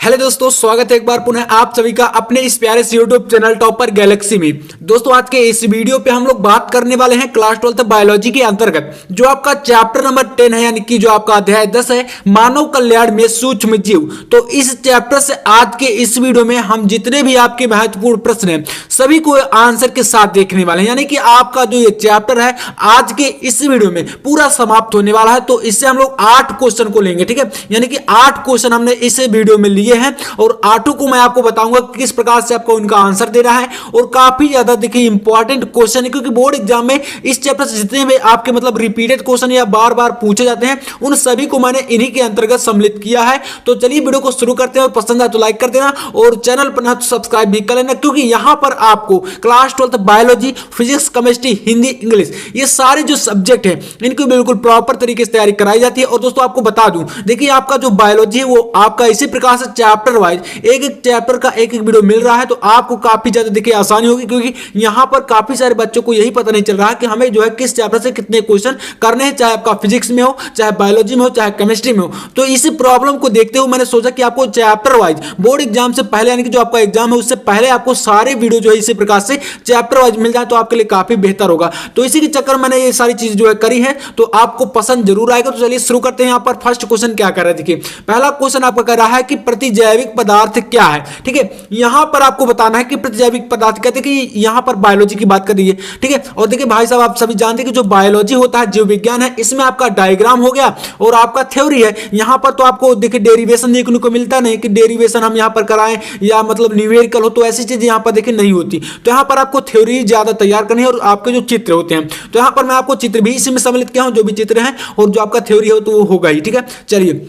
Hello दोस्तों, स्वागत है एक बार पुनः आप सभी का अपने इस प्यारे से यूट्यूब चैनल टॉपर गैलेक्सी में। दोस्तों आज के इस वीडियो पे हम लोग बात करने वाले हैं क्लास 12 बायोलॉजी के अंतर्गत जो आपका चैप्टर नंबर 10 है, यानी कि जो आपका अध्याय 10 है, मानव कल्याण में सूक्ष्म जीव। तो इस चैप्टर से आज के इस वीडियो में हम जितने भी आपके महत्वपूर्ण प्रश्न हैं सभी को आंसर के साथ देखने वाले हैं, यानी कि आपका जो ये चैप्टर है आज के इस वीडियो में पूरा समाप्त होने वाला है। तो इससे हम लोग 8 क्वेश्चन को लेंगे, ठीक है, यानी कि 8 क्वेश्चन हमने इस वीडियो में लिए हैं और 8 को मैं आपको बताऊंगा किस प्रकार से आपको उनका आंसर देना है। और काफी ज्यादा देखिए इंपॉर्टेंट क्वेश्चन है, क्योंकि बोर्ड एग्जाम में इस चैप्टर से जितने भी आपके मतलब रिपीटेड क्वेश्चन या बार बार पूछे जाते हैं उन सभी को मैंने इन्हीं के अंतर्गत सम्मिलित किया है। तो चलिए वीडियो को शुरू करते हैं, और पसंद आए तो लाइक कर देना और चैनल पर ना तो सब्सक्राइब भी कर लेना, क्योंकि यहां पर आपको class 12 biology, physics, chemistry, Hindi, English ये सारे जो सब्जेक्ट है इनकी बिल्कुल प्रॉपर तरीके से तैयारी कराई जाती है। और दोस्तों आपको बता दूं, देखिए आपका जो बायोलॉजी है वो आपका इसी प्रकार से चैप्टर वाइज एक एक चैप्टर का एक एक वीडियो मिल रहा है, तो आपको काफी ज्यादा देखिए आसानी होगी, क्योंकि यहां पर काफी सारे बच्चों को यही पता नहीं चल रहा है कि हमें जो है किस चैप्टर से कितने क्वेश्चन करने हैं, चाहे आपका फिजिक्स में हो, चाहे बायोलॉजी में हो, चाहे केमिस्ट्री में हो। तो इसी प्रॉब्लम को देखते हुए मैंने सोचा कि आपको चैप्टर वाइज बोर्ड एग्जाम से पहले, यानी कि जो आपका एग्जाम है उससे पहले आपको सारे वीडियो जो है इसी प्रकार से चैप्टर वाइज मिल जाए तो आपके लिए काफी बेहतर होगा। तो इसी के चक्कर में मैंने ये सारी चीज जो है करी है, तो आपको पसंद जरूर आएगा। तो चलिए शुरू करते हैं। यहाँ पर फर्स्ट क्वेश्चन क्या कर रहा है, देखिए पहला क्वेश्चन आपका कह रहा है कि प्रतिजैविक पदार्थ क्या है। ठीक है, यहां पर आपको बताना है कि प्रतिजैविक पदार्थ कहते हैं कि यहां पर बायोलॉजी की बात कर रही है। ठीक है, और देखिए भाई साहब आप सभी जानते हैं कि जो बायोलॉजी होता है, जीव विज्ञान है, इसमें आपका डायग्राम हो गया और आपका थ्योरी है। यहां पर तो आपको देखिए डेरिवेशन देखने को मिलता नहीं कि डेरिवेशन हम यहां पर कराएं या मतलब न्यूमेरिकल हो, तो ऐसी चीज यहां पर देखिए नहीं होती। तो यहां पर आपको थ्योरी ज्यादा तैयार करनी है और आपके जो चित्र होते हैं, तो यहां पर मैं आपको चित्र भी इसी में सम्मिलित किया हूं, जो भी चित्र हैं और जो आपका थ्योरी हो तो वो होगा ही। ठीक है, चलिए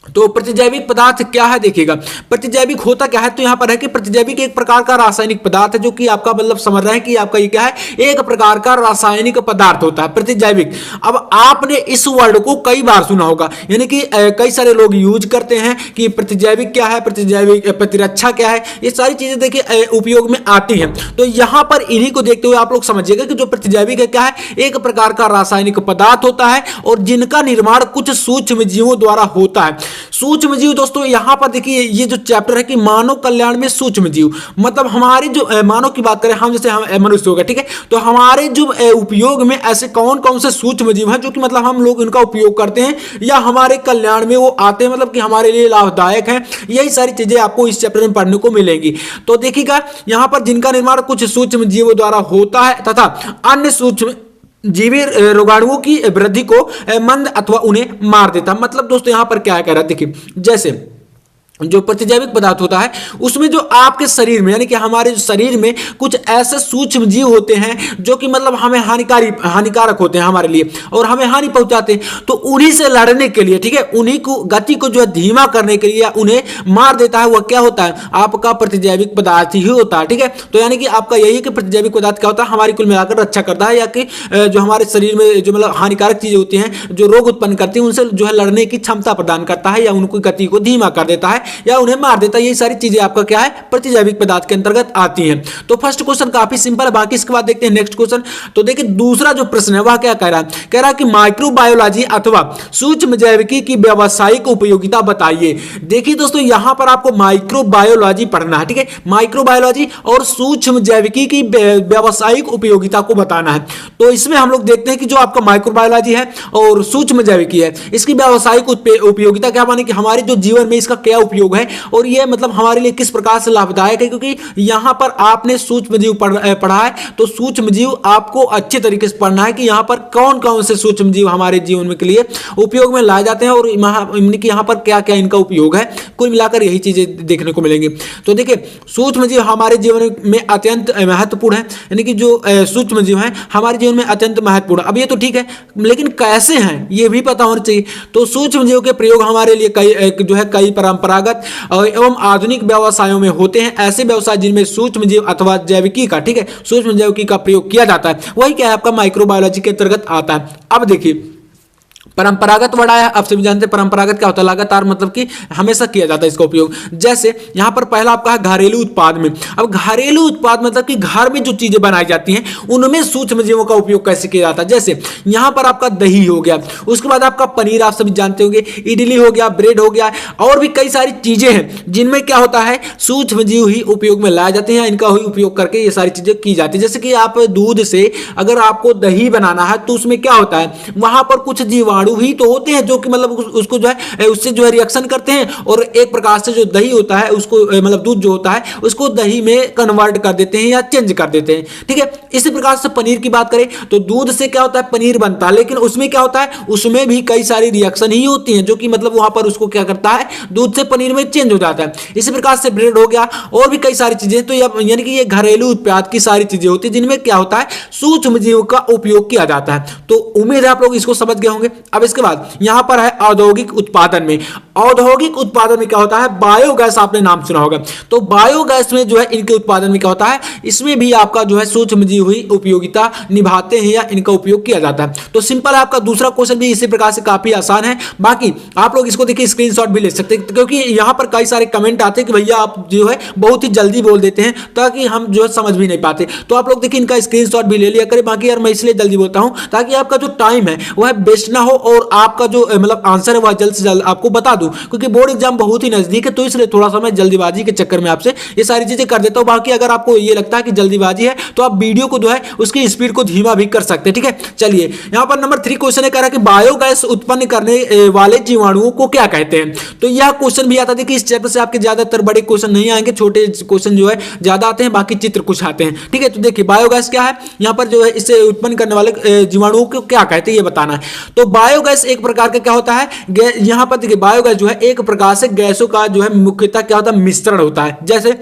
तो प्रतिजैविक पदार्थ क्या है देखिएगा। प्रतिजैविक होता क्या है, तो यहां पर है कि प्रतिजैविक एक प्रकार का रासायनिक पदार्थ है, जो कि आपका मतलब समझ रहे हैं कि आपका ये क्या है, एक प्रकार का रासायनिक पदार्थ होता है प्रतिजैविक। अब आपने इस वर्ड को कई बार सुना होगा, यानी कि कई सारे लोग यूज करते हैं कि प्रतिजैविक क्या है, प्रतिजैविक प्रतिरक्षा क्या है, ये सारी चीजें देखिए उपयोग में आती हैं। तो यहां पर इन्हीं को देखते हुए आप लोग समझिएगा कि जो प्रतिजैविक है क्या है, एक प्रकार का रासायनिक पदार्थ होता है और जिनका निर्माण कुछ सूक्ष्म जीवों द्वारा होता है। सूक्ष्म जीव दोस्तों यहां पर देखिए ये जो चैप्टर है कि मानव कल्याण में सूक्ष्म जीव, मतलब हमारे जो मानव की बात करें, हम जैसे हम मनुष्य हो गए, ठीक है, तो हमारे जो उपयोग में ऐसे कौन कौन से सूक्ष्म जीव हैं जो कि मतलब हम लोग इनका उपयोग करते हैं या हमारे कल्याण में वो आते हैं, मतलब कि हमारे लिए लाभदायक है। यही सारी चीजें आपको इस चैप्टर में पढ़ने को मिलेंगी। तो देखिएगा यहां पर जिनका निर्माण कुछ सूक्ष्म जीवों द्वारा होता है तथा अन्य सूक्ष्म जीवी रोगाणुओं की वृद्धि को मंद अथवा उन्हें मार देता। मतलब दोस्तों यहां पर क्या कह रहा है, देखिए जैसे जो प्रतिजैविक पदार्थ होता है उसमें जो आपके शरीर में, यानी कि हमारे शरीर में कुछ ऐसे सूक्ष्म जीव होते हैं जो कि मतलब हमें हानिकारक होते हैं हमारे लिए और हमें हानि पहुंचाते हैं। तो उन्हीं से लड़ने के लिए, ठीक है, उन्हीं को गति को जो है धीमा करने के लिए या उन्हें मार देता है, वह क्या होता है, आपका प्रतिजैविक पदार्थ ही होता है। ठीक है, तो यानी कि आपका यही कि प्रतिजैविक पदार्थ क्या होता है, हमारी कुल मिलाकर रक्षा करता है, या कि जो हमारे शरीर में जो मतलब हानिकारक चीजें होती हैं जो रोग उत्पन्न करती हैं उनसे जो है लड़ने की क्षमता प्रदान करता है या उनकी गति को धीमा कर देता है या उन्हें मार देता है। ये सारी चीजें आपका क्या है, प्रतिजैविक पदार्थ के अंतर्गत आती हैं। तो फर्स्ट क्वेश्चन काफी सिंपल है, बाकी इसके बाद देखते हैं नेक्स्ट क्वेश्चन। तो देखिए दूसरा जो प्रश्न है वह क्या कह रहा है, कह रहा है कि माइक्रोबायोलॉजी अथवा सूक्ष्म जैविकी की व्यावसायिक उपयोगिता बताइए। देखिए दोस्तों यहां पर आपको माइक्रोबायोलॉजी पढ़ना है, ठीक है, माइक्रोबायोलॉजी और सूक्ष्म जैविकी की व्यावसायिक उपयोगिता को बताना है। तो इसमें हम लोग देखते हैं कि जो आपका माइक्रोबायोलॉजी है और सूक्ष्म जैविकी है, इसकी व्यावसायिक उपयोगिता क्या माने कि हमारे जो जीवन में इसका क्या उपयोग है और ये मतलब हमारे लिए किस प्रकार से लाभदायक है। क्योंकि यहां पर आपने सूक्ष्म जीव पढ़ा है, तो सूक्ष्म जीव आपको अच्छे तरीके से पढ़ना है कि यहां पर कौन कौन से सूक्ष्म जीव हमारे जीवन में के लिए उपयोग में लाए जाते हैं और यहां पर क्या क्या इनका उपयोग है। कुल मिलाकर यही चीजें देखने को मिलेंगी। तो देखिए सूक्ष्म जीव हमारे जीवन में अत्यंत महत्वपूर्ण है, यानी कि जो सूक्ष्म जीव हैं हमारे जीवन में अत्यंत महत्वपूर्ण। अब ये तो ठीक है, लेकिन कैसे हैं ये भी पता होना चाहिए। तो सूक्ष्म जीव के प्रयोग हमारे लिए कई परंपरागत एवं आधुनिक व्यवसायों में होते हैं। ऐसे व्यवसाय जिनमें सूक्ष्म जीव अथवा जैविकी का, ठीक है, सूक्ष्म जैविकी का प्रयोग किया जाता है, वही क्या है आपका माइक्रोबायोलॉजी के अंतर्गत आता है। अब देखिए परंपरागत वर्ड आया, आप सभी जानते हैं परंपरागत क्या होता है, लगातार मतलब कि हमेशा किया जाता है इसका उपयोग। जैसे यहाँ पर पहला आपका है घरेलू उत्पाद में। अब घरेलू उत्पाद मतलब कि घर में जो चीजें बनाई जाती हैं उनमें सूक्ष्म जीवों का उपयोग कैसे किया जाता है। जैसे यहाँ पर आपका दही हो गया, उसके बाद आपका पनीर, आप सभी जानते होंगे, इडली हो गया, ब्रेड हो गया, और भी कई सारी चीजें हैं जिनमें क्या होता है सूक्ष्म जीव ही उपयोग में लाए जाते हैं, इनका ही उपयोग करके ये सारी चीजें की जाती है। जैसे कि आप दूध से अगर आपको दही बनाना है तो उसमें क्या होता है, वहां पर कुछ जीवाणु ही तो होते हैं जो कि मतलब उसको जो है उससे जो है रिएक्शन करते हैं और एक प्रकार से जो दही होता है उसको मतलब दूध जो होता है उसको दही में कन्वर्ट कर देते हैं या चेंज कर देते हैं, ठीक है। इसी प्रकार से पनीर की बात करें तो दूध से क्या होता है पनीर बनता है, लेकिन उसमें क्या होता है उसमें भी कई सारी रिएक्शन ही होती हैं जो कि मतलब वहां पर उसको क्या करता है दूध से पनीर में चेंज हो जाता है। इसी प्रकार से ब्रेड हो गया और भी कई सारी चीजें, तो यानी कि ये घरेलू उत्पाद की सारी चीजें होती है जिनमें क्या होता है सूक्ष्म जीव का उपयोग किया जाता है। तो उम्मीद है आप लोग इसको समझ गए होंगे। अब इसके बाद यहां पर है औद्योगिक उत्पादन में। औद्योगिक उत्पादन में क्या होता है, बायोगैस आपने नाम सुना होगा, तो बायोगैस में जो है इनके उत्पादन में क्या होता है, इसमें भी आपका जो है सूक्ष्म जीव ही उपयोगिता निभाते हैं या इनका उपयोग किया जाता है। तो सिंपल है, आपका दूसरा क्वेश्चन भी इसी प्रकार से काफी आसान है। बाकी आप लोग इसको देखिए स्क्रीनशॉट भी ले सकते हैं, क्योंकि यहां पर कई सारे कमेंट आते हैं कि भैया आप जो है बहुत ही जल्दी बोल देते हैं ताकि हम जो है समझ भी नहीं पाते। तो आप लोग देखिए इनका स्क्रीनशॉट भी ले लिया करें। बाकी यार मैं इसलिए जल्दी बोलता हूं ताकि आपका जो टाइम है वह बेस्ट ना हो और आपका जो मतलब आंसर है वह जल्द से जल्द आपको बता दूं, क्योंकि बोर्ड एग्जाम बहुत ही नजदीक है, तो इसलिए थोड़ा सा मैं जल्दीबाजी के चक्कर में आपसे ये सारी चीजें कर देता हूं। बाकी अगर आपको ये लगता है कि जल्दीबाजी है तो आप वीडियो को जो है उसकी स्पीड को धीमा भी कर सकते हैं, ठीक है। चलिए यहां पर नंबर 3 क्वेश्चन है, कह रहा है कि बायोगैस उत्पन्न करने वाले जीवाणुओं को क्या कहते हैं। तो यह क्वेश्चन भी आता है कि इस चैप्टर से आपके ज्यादातर बड़े क्वेश्चन नहीं आएंगे, छोटे क्वेश्चन जो है ज्यादा आते हैं, बाकी चित्र कुछ आते हैं, ठीक है। तो देखिए बायोगैस क्या है, यहां पर जो है इसे उत्पन्न करने वाले जीवाणुओं को क्या कहते हैं ये बताना है। तो बायोगैस एक प्रकार का क्या होता है, यहां पर देखिए बायोगैस जो है एक प्रकार से गैसों का जो है मुख्यतः क्या होता है मिश्रण होता है। जैसे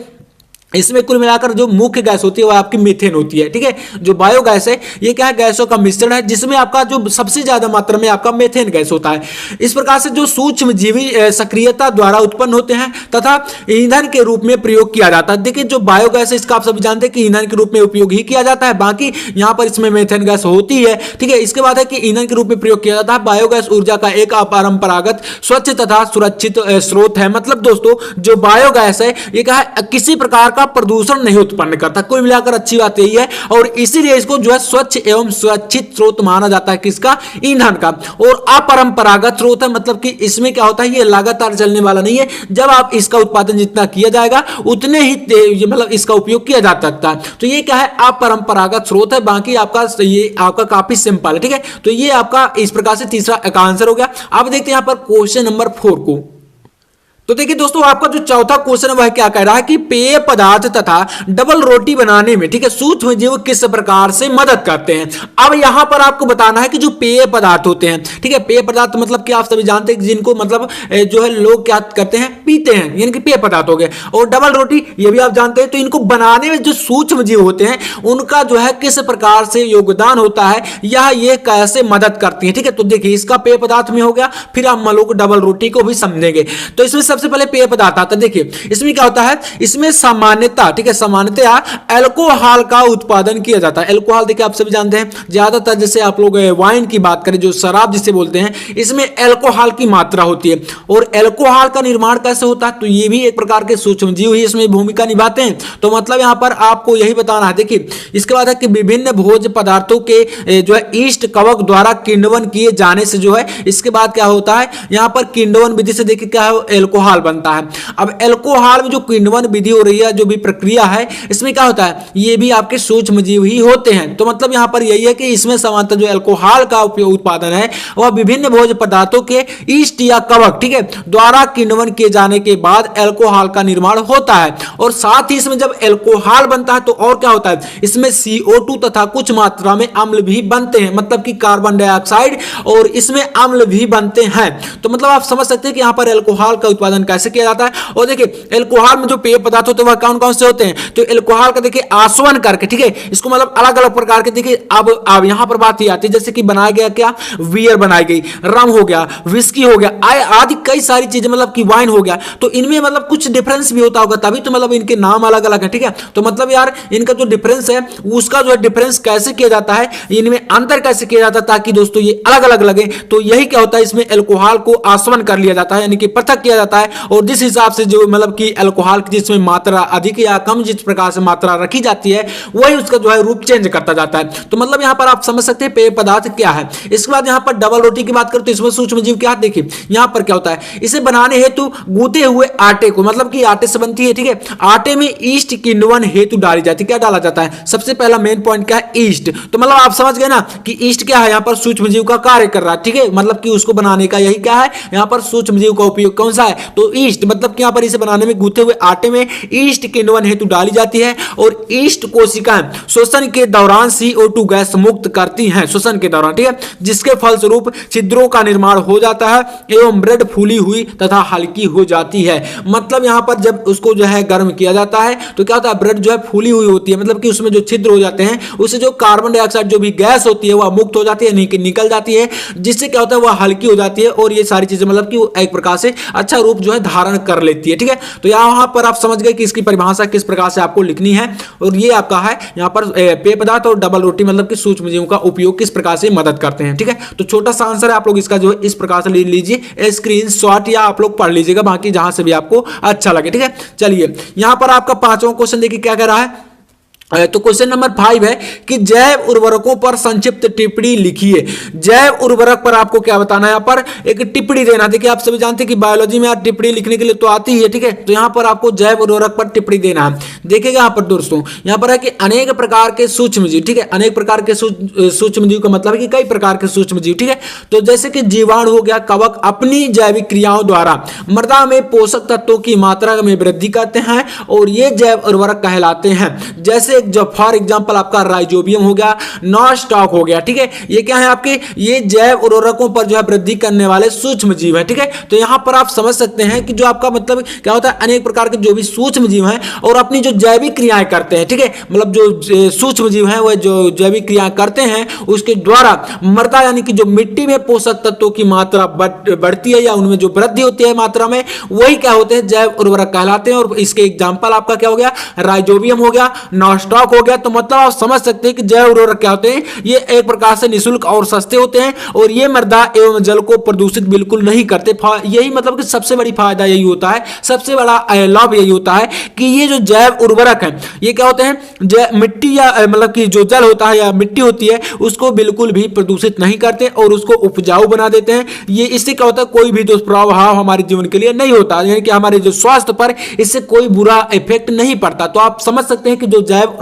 इसमें कुल मिलाकर जो मुख्य गैस होती है वह आपकी मीथेन होती है, ठीक है। जो बायोगैस है ये क्या है, गैसों का मिश्रण है जिसमें आपका जो सबसे ज्यादा मात्रा में आपका मीथेन गैस होता है। इस प्रकार से जो सूक्ष्म जीवी सक्रियता द्वारा उत्पन्न होते हैं तथा ईंधन के रूप में प्रयोग किया जाता है। देखिए जो बायोगैस है इसका आप सभी जानते हैं कि ईंधन के रूप में उपयोग ही किया जाता है, बाकी यहाँ पर इसमें मीथेन गैस होती है, ठीक है। इसके बाद है कि ईंधन के रूप में प्रयोग किया जाता है। बायोगैस ऊर्जा का एक अपरंपरागत स्वच्छ तथा सुरक्षित स्रोत है। मतलब दोस्तों जो बायोगैस है ये क्या है, किसी प्रकार का प्रदूषण नहीं उत्पन्न करता। कुल मिलाकर अच्छी बात यही है और इसीलिए इसको जो है स्वच्छ एवं सुरक्षित स्रोत माना जाता है, किसका, ईंधन का। और अपरंपरागत स्रोत है, मतलब कि इसमें क्या होता है ये लगातार चलने वाला नहीं है, जब आप इसका उत्पादन जितना किया जाएगा उतने ही मतलब इसका उपयोग किया जा सकता है। तो ये क्या है, अपरंपरागत स्रोत है। बाकी आपका ये आपका काफी सिंपल है, ठीक है। तो ये आपका इस प्रकार से तीसरा का आंसर हो गया। अब देखते हैं यहां पर क्वेश्चन नंबर 4 को। तो देखिए दोस्तों आपका जो चौथा क्वेश्चन है वह क्या कह रहा है कि पेय पदार्थ तथा डबल रोटी बनाने में, ठीक है, सूक्ष्म जीव किस प्रकार से मदद करते हैं। अब यहां पर आपको बताना है कि जो पेय पदार्थ होते हैं, ठीक है, पेय पदार्थ मतलब कि आप सभी जानते हैं जिनको मतलब जो है लोग क्या करते हैं, पीते हैं, यानी कि पेय पदार्थ हो गए। और डबल रोटी ये भी आप जानते हैं। तो इनको बनाने में जो सूक्ष्म जीव होते हैं उनका जो है किस प्रकार से योगदान होता है या ये कैसे मदद करती है, ठीक है। तो देखिए इसका पेय पदार्थ में हो गया, फिर हम लोग डबल रोटी को भी समझेंगे। तो इसमें सबसे पहले पेय पदार्थ आता है। देखिए इसमें क्या होता है, इसमें सामान्यतः, ठीक है, सामान्यतः अल्कोहल का उत्पादन किया जाता है। अल्कोहल देखिए आप सभी जानते हैं, ज्यादातर जैसे आप लोग वाइन की बात करें, जो शराब जिसे बोलते हैं, इसमें अल्कोहल की मात्रा होती है। और अल्कोहल का निर्माण कैसे होता है, तो ये भी एक प्रकार के सूक्ष्म जीव ही इसमें भूमिका निभाते हैं। तो मतलब यहां पर आपको यही बताना है। देखिए इसके बाद है कि विभिन्न भोज्य पदार्थों के जो है ईस्ट कवक द्वारा किण्वन किए जाने से जो है, इसके बाद क्या होता है, यहां पर किण्वन विधि से देखिए क्या है, अल्कोहल बनता है। अब अल्कोहल में जो किण्वन विधि हो रही है, जो भी प्रक्रिया है, इसमें क्या होता है, ये भी आपके सूक्ष्म जीव ही होते हैं। तो मतलब यहां पर यही है कि इसमें समानतः जो अल्कोहल का उत्पादन है वह विभिन्न भोज्य पदार्थों के ईस्ट या कवक, ठीक है, द्वारा किण्वन किए जाने के बाद अल्कोहल का निर्माण होता है। और साथ ही इसमें जब अल्कोहल बनता है तो और क्या होता है, इसमें CO2 तथा कुछ मात्रा में अम्ल भी बनते हैं, मतलब कि कार्बन डाइऑक्साइड, और इसमें अम्ल भी बनते हैं। तो मतलब आप समझ सकते हैं कि यहां पर अल्कोहल का उत्पादन उत्पादन कैसे किया जाता है। और देखिए एल्कोहल में जो पेय पदार्थ होते हैं वह कौन कौन से होते हैं, तो एल्कोहल का देखिए आसवन करके, ठीक है, इसको मतलब अलग अलग प्रकार के, देखिए अब यहां पर बात ही आती है जैसे कि बनाया गया क्या, बियर बनाई गई, रम हो गया, विस्की हो गया, आदि कई सारी चीजें, मतलब कि वाइन हो गया। तो इनमें मतलब कुछ डिफरेंस भी होता होगा, तभी तो मतलब इनके नाम अलग अलग है, ठीक है। तो मतलब यार इनका जो डिफरेंस है उसका जो है डिफरेंस कैसे किया जाता है, इनमें अंतर कैसे किया जाता है ताकि दोस्तों ये अलग अलग लगे। तो यही क्या होता है, इसमें एल्कोहल को आसवन कर लिया जाता है, यानी कि पृथक किया जाता है, और जिस हिसाब से जो मतलब कि एल्कोहल की जिसमें मात्रा अधिक या कम जिस प्रकार से मात्रा रखी जाती है वही उसका जो है रूप चेंज करता जाता है। तो मतलब यहां पर आप समझ सकते हैं पेय पदार्थ क्या है। इसके बाद यहां पर डबल रोटी की बात करें तो इसमें सूक्ष्म जीव क्या, देखिए यहां पर क्या होता है, इसे बनाने हेतु गूंथे हुए आटे को, मतलब कि आटे से बनती है, ठीक है, आटे में ईस्ट किण्वन हेतु डाली जाती है। क्या डाला जाता है, सबसे पहला मेन पॉइंट क्या है, ईस्ट। तो मतलब आप समझ गए ना कि ईस्ट क्या है, यहां पर सूक्ष्म जीव का कार्य कर रहा है, ठीक है, मतलब कि उसको बनाने का यही क्या है, यहां पर सूक्ष्म जीव का उपयोग कौन सा है, तो ईस्ट, मतलब कि यहां पर इसे बनाने में गूंथे हुए आटे में ईस्ट किण्वन हेतु डाली जाती है। और ईस्ट कोशिकाएं शोषण के दौरान CO2 गैस मुक्त करती हैं, शोषण के दौरान, ठीक है, जिसके फलस्वरूप छिद्रों का निर्माण हो जाता है एवं ब्रेड फूली हुई तथा हल्की हो जाती है। मतलब यहां पर जब उसको जो है गर्म किया जाता है तो क्या होता है, ब्रेड जो है फूली हुई होती है, मतलब कि उसमें जो छिद्र हो जाते हैं उससे जो कार्बन डाइऑक्साइड जो भी गैस होती है वह मुक्त हो जाती है, निकल जाती है, जिससे क्या होता है वह हल्की हो जाती है। और ये सारी चीजें मतलब कि एक प्रकार से अच्छा रूप जो है धारण कर लेती है, ठीक है। तो यहां पर आप समझ गए कि इसकी परिभाषा किस प्रकार से आपको लिखनी है। और ये आपका है यहां पर पेय पदार्थ और डबल रोटी मतलब कि सूक्ष्म जीवों का उपयोग किस प्रकार से मदद करते हैं, ठीक है। तो छोटा सा आंसर है, आप लोग इसका जो है इस प्रकार से ले लीजिए स्क्रीनशॉट, या आप लोग पढ़ लीजिएगा बाकी जहां से भी आपको अच्छा लगे, ठीक है। चलिए यहां पर आपका पांचवां क्वेश्चन देखिए क्या कह रहा है, तो क्वेश्चन नंबर 5 है कि जैव उर्वरकों पर संक्षिप्त टिप्पणी लिखिए। जैव उर्वरक पर आपको क्या बताना है, यहाँ पर एक टिप्पणी देना। देखिए आप सभी जानते हैं कि बायोलॉजी में आप टिप्पणी लिखने के लिए तो आती है, ठीक है, तो यहाँ पर आपको जैव उर्वरक पर टिप्पणी देना है। देखिएगा यहाँ पर दोस्तों, यहाँ पर है कि अनेक प्रकार के सूक्ष्म जीव, ठीक है, अनेक प्रकार के सूक्ष्म जीव का मतलब है कि कई प्रकार के सूक्ष्म जीव, ठीक है। तो जैसे कि जीवाणु हो गया, कवक अपनी जैविक क्रियाओं द्वारा मृदा में पोषक तत्वों की मात्रा में वृद्धि करते हैं और ये जैव उर्वरक कहलाते हैं। जैसे जब फॉर एग्जांपल आपका राइजोबियम हो गया, नॉस्टॉक हो गया, ठीक है, ये क्या है आपके, ये जैव उर्वरकों पर जो है वृद्धि करने वाले सूक्ष्म जीव है, ठीक है। तो यहां पर आप समझ सकते हैं कि जो आपका मतलब क्या होता है, अनेक प्रकार के जो भी सूक्ष्म जीव हैं और अपनी जो जैविक क्रियाएं करते हैं, ठीक है, मतलब जो सूक्ष्म जीव हैं वह जो जैविक क्रिया करते हैं उसके द्वारा मृदा यानी कि जो मिट्टी में पोषक तत्वों की मात्रा बढ़ती है या उनमें जो वृद्धि होती है मात्रा में, वही क्या होते हैं, जैव उर्वरक कहलाते हैं। और इसके एग्जाम्पल आपका क्या हो गया, राइजोबियम हो गया, नॉस्टॉक हो गया। तो मतलब आप समझ सकते हैं कि जैव उर्वरक क्या होते हैं, ये एक प्रकार से निःशुल्क और सस्ते होते हैं और ये मृदा एवं जल को प्रदूषित बिल्कुल नहीं करते। यही मतलब कि सबसे बड़ी फायदा यही होता है, सबसे बड़ा लाभ यही होता है कि ये जो जैव उर्वरक है ये क्या होते हैं, मिट्टी या मतलब कि जो जल होता है या मिट्टी होती है उसको बिल्कुल भी प्रदूषित नहीं करते और उसको उपजाऊ बना देते हैं। ये इससे क्या होता है, कोई भी दुष्प्रभाव हमारे जीवन के लिए नहीं होता, यानी कि हमारे जो स्वास्थ्य पर इससे कोई बुरा इफेक्ट नहीं पड़ता। तो आप समझ सकते हैं कि जो जैव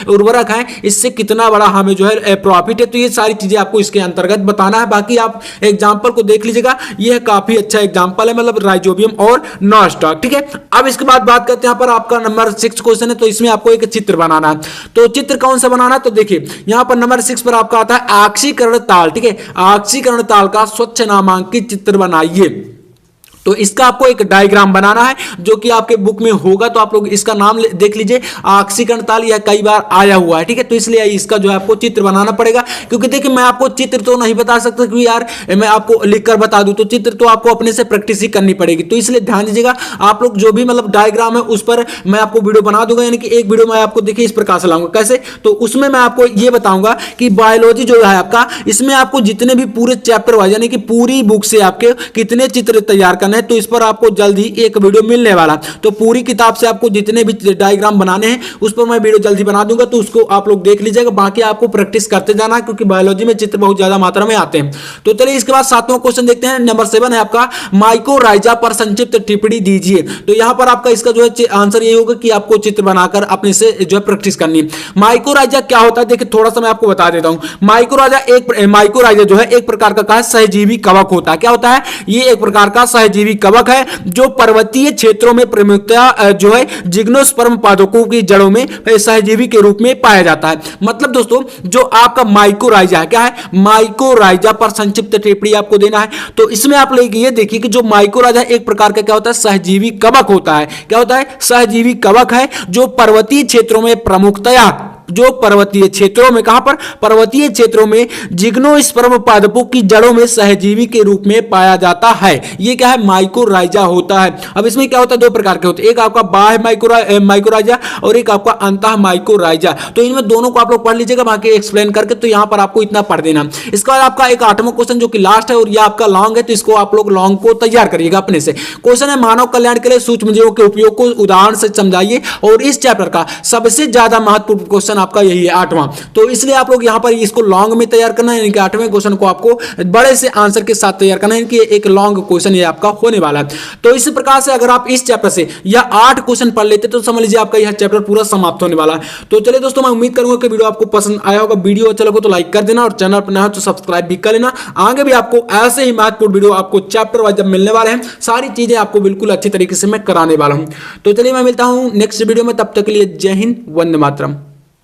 उर्वरक है इससे कितना बड़ा हमें जो है प्रॉफिट है। तो ये सारी चीजें आपको इसके अंतर्गत बताना है। बाकी आप एग्जांपल को देख लीजिएगा, ये काफी अच्छा एग्जांपल है, मतलब राइजोबियम और नॉस्टॉक, ठीक है। अब इसके बाद बात करते हैं, यहाँ पर आपका नंबर 6 क्वेश्चन है, तो इसमें आपको एक चित्र बनाना है। तो चित्र कौन सा बनाना है, तो देखिए यहाँ पर नंबर 6 पर आपका आता है ऑक्सीकरण ताल, ठीक है, ऑक्सीकरण ताल का स्वच्छ नामांकित चित्र बनाइए। तो इसका आपको एक डायग्राम बनाना है जो कि आपके बुक में होगा, तो आप लोग इसका नाम देख लीजिए, ऑक्सीकरण ताल, यह कई बार आया हुआ है, ठीक है। तो इसलिए इसका जो है आपको चित्र बनाना पड़ेगा, क्योंकि देखिए मैं आपको चित्र तो नहीं बता सकता कि यार मैं आपको लिखकर बता दूं, तो चित्र तो आपको अपने से प्रैक्टिस ही करनी पड़ेगी। तो इसलिए ध्यान दीजिएगा, आप लोग जो भी मतलब डायग्राम है उस पर मैं आपको वीडियो बना दूंगा, यानी कि एक वीडियो मैं आपको देखिए इस प्रकार से लाऊंगा। कैसे, तो उसमें मैं आपको ये बताऊंगा कि बायोलॉजी जो है आपका, इसमें आपको जितने भी पूरे चैप्टर वाइज यानी कि पूरी बुक से आपके कितने चित्र तैयार करने हैं, तो इस पर आपको जल्द ही एक वीडियो मिलने वाला। तो पूरी किताब से आपको जितने भी डायग्राम बनाने हैं उस पर मैं वीडियो जल्दी बना दूंगा, तो उसको आप लोग देख लीजिएगा। बाकी आपको प्रैक्टिस करते जाना है, क्योंकि बायोलॉजी में चित्र बहुत ज्यादा मात्रा में आते हैं। तो चलिए इसके बाद 7वां क्वेश्चन देखते हैं। नंबर 7 है आपका, माइकोराइजा पर संक्षिप्त टिप्पणी दीजिए। तो यहां पर आपका इसका जो है आंसर यही होगा कि आपको चित्र बनाकर अपने से जो है प्रैक्टिस करनी है। माइकोराइजा क्या होता है, देखिए थोड़ा सा मैं आपको बता देता हूं। माइकोराइजा जो है एक प्रकार का सहजीवी कवक होता है। क्या होता है, ये एक प्रकार का सहजीवी सहजीवी कवक है जो पर्वतीय क्षेत्रों में प्रमुखतया जो है जिम्नोस्पर्म पादपों की जड़ों में सहजीवी के रूप में पाया जाता है। मतलब दोस्तों जो आपका माइकोराइजा है, क्या है, माइकोराइजा पर संक्षिप्त टिप्पणी आपको देना है। तो इसमें आप लोग ये देखिए कि जो माइकोराइजा एक प्रकार का क्या होता है, सहजीवी कवक होता है। क्या होता है, सहजीवी कवक है जो पर्वतीय क्षेत्रों में प्रमुखतया, जो पर्वतीय क्षेत्रों में, कहां पर, पर्वतीय क्षेत्रों में जिम्नोस्पर्म पादपों की जड़ों में सहजीवी के रूप में पाया जाता है। ये क्या है, माइकोराइजा होता है। अब इसमें क्या होता है, दो प्रकार के होते हैं, एक आपका बाह्य माइकोराइजा और एक आपका अंतः माइकोराइजा। तो इनमें दोनों को आप लोग पढ़ लीजिएगा, बाकी एक्सप्लेन करके। तो यहां पर आपको इतना पढ़ देना। इसके बाद आपका एक 8वां क्वेश्चन जो कि लास्ट है और यह आपका लॉन्ग है, तो इसको आप लोग लॉन्ग को तैयार करिएगा अपने से। क्वेश्चन है मानव कल्याण के लिए सूक्ष्मजीवों के उपयोग को उदाहरण से समझाइए। और इस चैप्टर का सबसे ज्यादा महत्वपूर्ण क्वेश्चन आपका यही है 8वां। तो इसलिए आप लोग यहां पर इसको लॉन्ग में तैयार करना है, यानी कि 8वें क्वेश्चन को आपको बड़े से आंसर के साथ तैयार करना है, कि एक लॉन्ग क्वेश्चन ये आपका होने वाला है। तो इस प्रकार से अगर आप इस चैप्टर से या 8 क्वेश्चन पढ़ लेते तो समझ लीजिए आपका यह चैप्टर पूरा समाप्त होने वाला है। तो चलिए दोस्तों, मैं उम्मीद करूंगा कि वीडियो आपको पसंद आया होगा। वीडियो अच्छा लगे तो लाइक कर देना और चैनल पर नया हो तो सब्सक्राइब भी कर लेना। आगे भी आपको ऐसे ही महत्वपूर्ण वीडियो आपको चैप्टर वाइज जब मिलने वाले हैं, सारी चीजें आपको बिल्कुल अच्छी तरीके से मैं कराने वाला हूं। तो चलिए मैं मिलता हूं नेक्स्ट वीडियो में, तब तक के लिए जय हिंद, वंदे मातरम।